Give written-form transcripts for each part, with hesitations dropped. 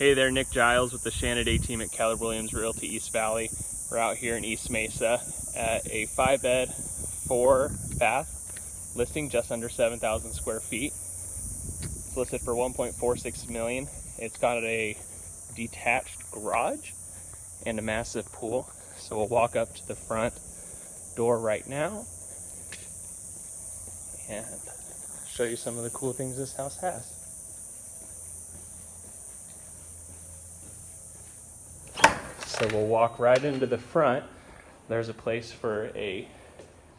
Hey there, Nick Giles with the Shannon Day team at Keller Williams Realty East Valley. We're out here in East Mesa at a 5-bed, 4-bath listing just under 7,000 square feet. It's listed for $1.46 million. It's got a detached garage and a massive pool. So we'll walk up to the front door right now and show you some of the cool things this house has. So we'll walk right into the front. There's a place for a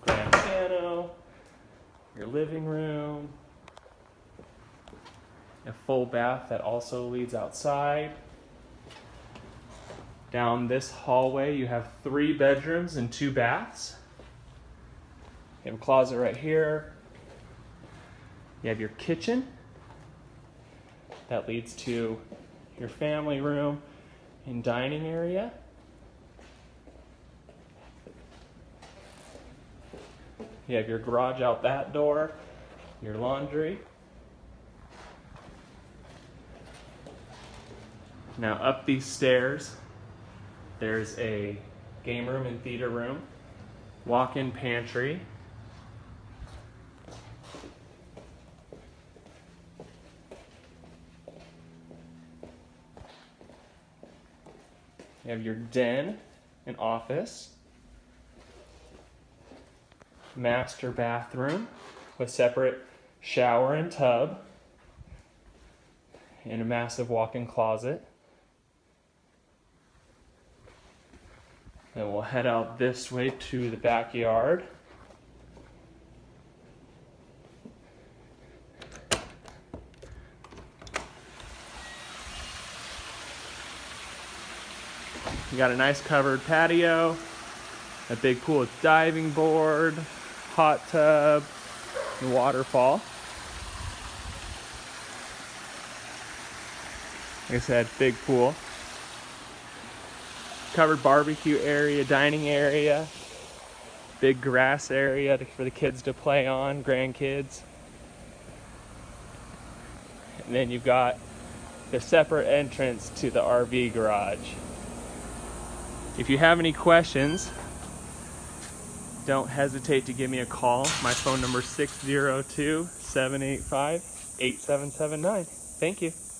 grand piano, your living room, a full bath that also leads outside. Down this hallway you have 3 bedrooms and 2 baths. You have a closet right here. You have your kitchen that leads to your family room and dining area. You have your garage out that door, your laundry. Now up these stairs, there's a game room and theater room, walk-in pantry, you have your den and office, master bathroom with separate shower and tub, and a massive walk-in closet. Then we'll head out this way to the backyard. You got a nice covered patio, a big pool with diving board, hot tub, and waterfall. Like I said, big pool. Covered barbecue area, dining area, big grass area for the kids to play on, grandkids. And then you've got the separate entrance to the RV garage. If you have any questions, don't hesitate to give me a call. My phone number is 602-785-8779. Thank you.